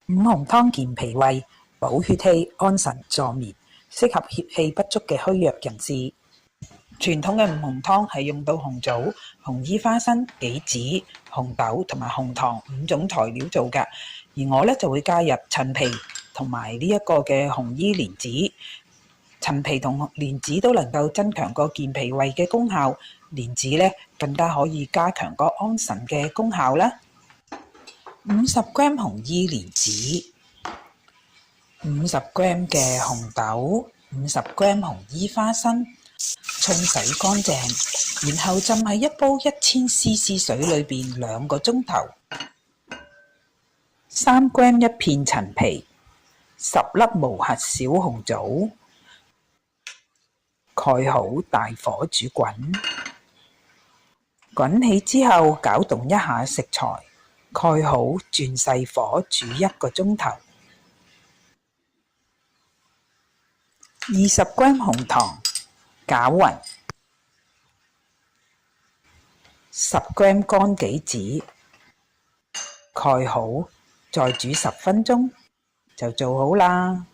五紅湯健脾胃、補血氣、安神助眠，適合血氣不足嘅虛弱人士。傳統嘅五紅湯係用到紅棗、紅衣花生、杞子、紅豆同埋紅糖5種材料做㗎。而我咧就會加入陳皮同埋呢一個嘅紅衣蓮子。陳皮同蓮子都能夠增強個健脾胃嘅功效，蓮子咧更加可以加強個安神嘅功效啦。50g 紅衣蓮子，50g 嘅紅豆，50g 紅衣花生，沖洗乾淨，然後浸喺一煲1000cc 水裏邊2個鐘頭。3g 一片陳皮，10粒無核小紅棗，蓋好大火煮滾，滾起之後攪動一下食材，蓋好轉細火煮1個鐘頭。20g 紅糖，攪勻。10g 乾杞子，蓋好，再煮10分鐘就做好啦。